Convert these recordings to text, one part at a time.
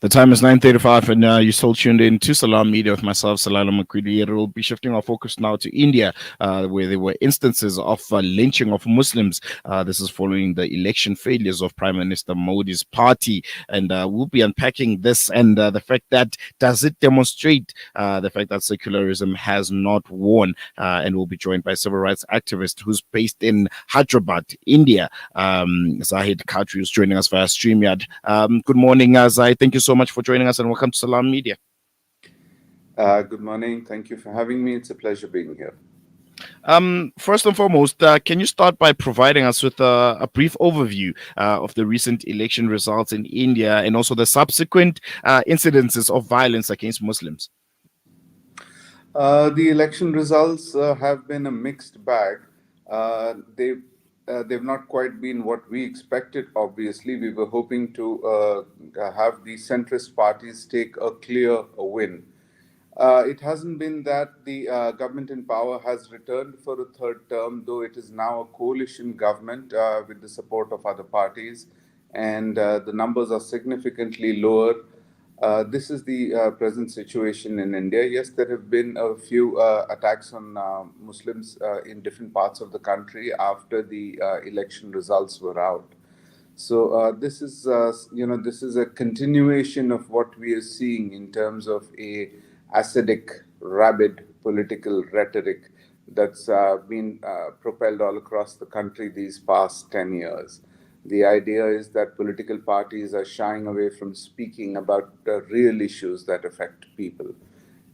The time is 9:35, and you're still tuned in to Salam Media with myself, Salala Makridi. We'll be shifting our focus now to India, where there were instances of lynching of Muslims. This is following the election failures of Prime Minister Modi's party, and we'll be unpacking this and the fact that does it demonstrate the fact that secularism has not won. And we'll be joined by civil rights activist who's based in Hyderabad, India, Zahid Qadri, who's joining us via StreamYard. Good morning, Zahid. Thank you so much for joining us and welcome to Salam Media. Good morning. Thank you for having me. It's a pleasure being here. First and foremost, can you start by providing us with a brief overview of the recent election results in India and also the subsequent incidences of violence against Muslims? The election results have been a mixed bag. They've not quite been what we expected, obviously. We were hoping to have the centrist parties take a clear win. It hasn't been that the government in power has returned for a third term, though it is now a coalition government with the support of other parties, and the numbers are significantly lower. This is the present situation in India. Yes, there have been a few attacks on Muslims in different parts of the country after the election results were out. So this is a continuation of what we are seeing in terms of a acidic, rabid political rhetoric that's been propelled all across the country these past 10 years. The idea is that political parties are shying away from speaking about the real issues that affect people.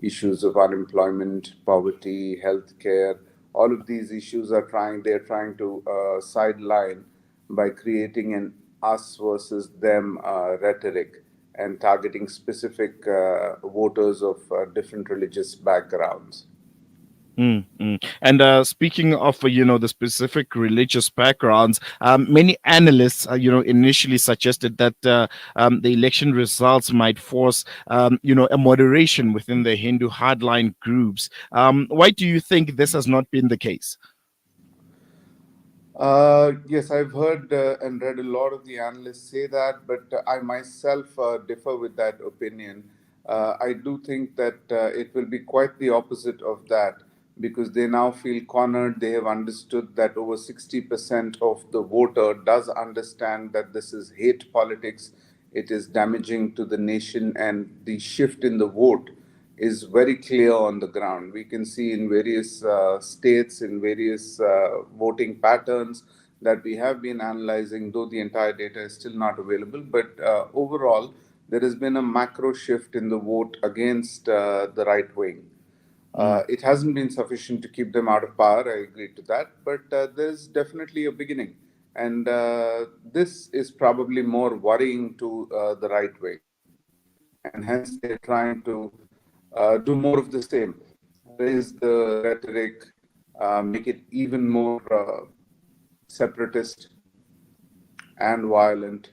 Issues of unemployment, poverty, healthcare, all of these issues they're trying to sideline by creating an us versus them rhetoric and targeting specific voters of different religious backgrounds. And speaking of, the specific religious backgrounds, many analysts, initially suggested that the election results might force, a moderation within the Hindu hardline groups. Why do you think this has not been the case? Yes, I've heard and read a lot of the analysts say that, but I myself differ with that opinion. I do think that it will be quite the opposite of that because they now feel cornered. They have understood that over 60% of the voter does understand that this is hate politics, it is damaging to the nation, and the shift in the vote is very clear on the ground. We can see in various states, in various voting patterns that we have been analyzing, though the entire data is still not available. But overall, there has been a macro shift in the vote against the right wing. It hasn't been sufficient to keep them out of power, I agree to that, but there's definitely a beginning. And this is probably more worrying to the right wing. And hence they're trying to do more of the same, raise the rhetoric, make it even more separatist and violent.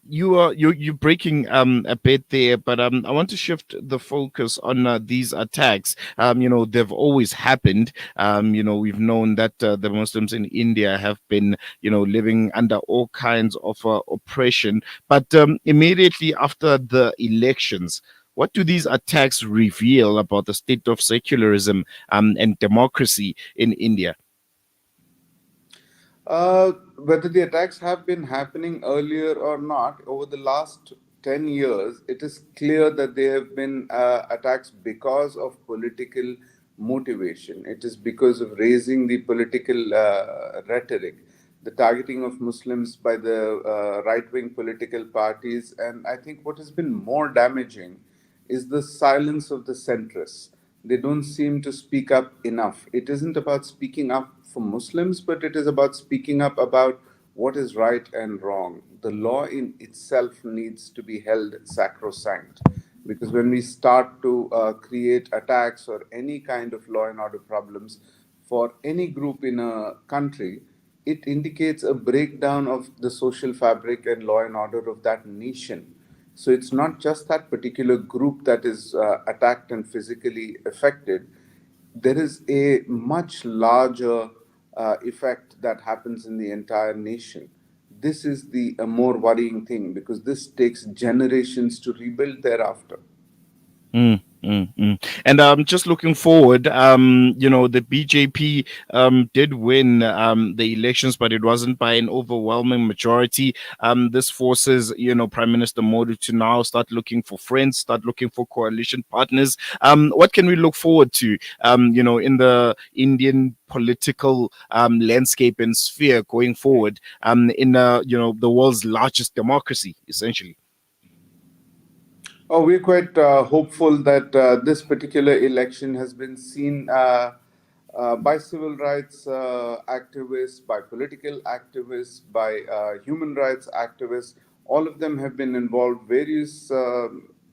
You're breaking a bit there, but I want to shift the focus on these attacks. They've always happened. We've known that the Muslims in India have been, living under all kinds of oppression. But immediately after the elections, what do these attacks reveal about the state of secularism and democracy in India? Whether the attacks have been happening earlier or not, over the last 10 years, it is clear that there have been attacks because of political motivation. It is because of raising the political rhetoric, the targeting of Muslims by the right wing political parties. And I think what has been more damaging is the silence of the centrists. They don't seem to speak up enough. It isn't about speaking up for Muslims, but it is about speaking up about what is right and wrong. The law in itself needs to be held sacrosanct. Because when we start to create attacks or any kind of law and order problems for any group in a country, it indicates a breakdown of the social fabric and law and order of that nation. So it's not just that particular group that is attacked and physically affected. There is a much larger effect that happens in the entire nation. This is the more worrying thing because this takes generations to rebuild thereafter. And just looking forward, the BJP did win the elections, but it wasn't by an overwhelming majority. This forces, Prime Minister Modi to now start looking for friends, start looking for coalition partners. What can we look forward to, in the Indian political landscape and sphere going forward, in the world's largest democracy, essentially? Oh, we're quite hopeful that this particular election has been seen by civil rights activists, by political activists, by human rights activists. All of them have been involved. Various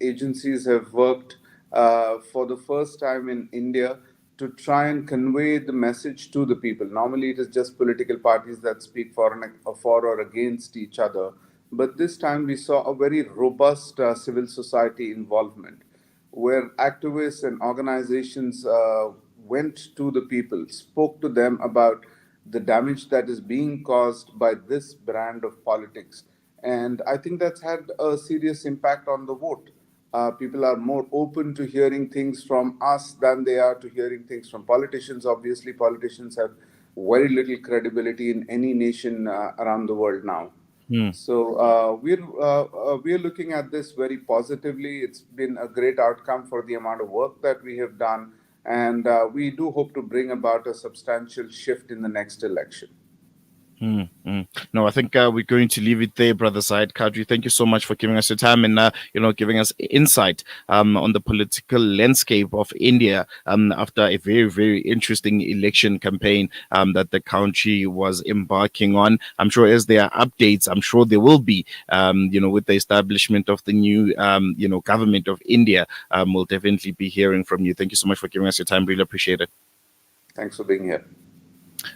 agencies have worked for the first time in India to try and convey the message to the people. Normally, it is just political parties that speak for or against each other. But this time we saw a very robust civil society involvement where activists and organizations went to the people, spoke to them about the damage that is being caused by this brand of politics. And I think that's had a serious impact on the vote. People are more open to hearing things from us than they are to hearing things from politicians. Obviously, politicians have very little credibility in any nation around the world now. So we're looking at this very positively. It's been a great outcome for the amount of work that we have done, and we do hope to bring about a substantial shift in the next election. No, I think we're going to leave it there, brother Zahid Qadri. Thank you so much for giving us your time and giving us insight on the political landscape of India after a very, very interesting election campaign that the country was embarking on. I'm sure as there are updates, I'm sure there will be, with the establishment of the new, government of India. We'll definitely be hearing from you. Thank you so much for giving us your time. Really appreciate it. Thanks for being here.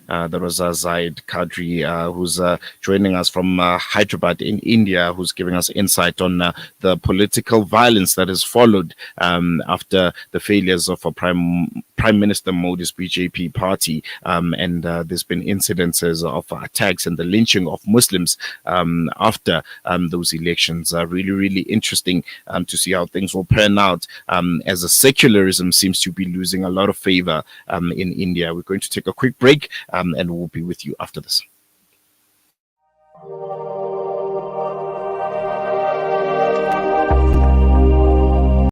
That was Zahid Qadri, who's joining us from Hyderabad in India, who's giving us insight on the political violence that has followed after the failures of Prime Minister Modi's BJP party. And there's been incidences of attacks and the lynching of Muslims after those elections. Really, really interesting to see how things will pan out as a secularism seems to be losing a lot of favor in India. We're going to take a quick break and we'll be with you after this.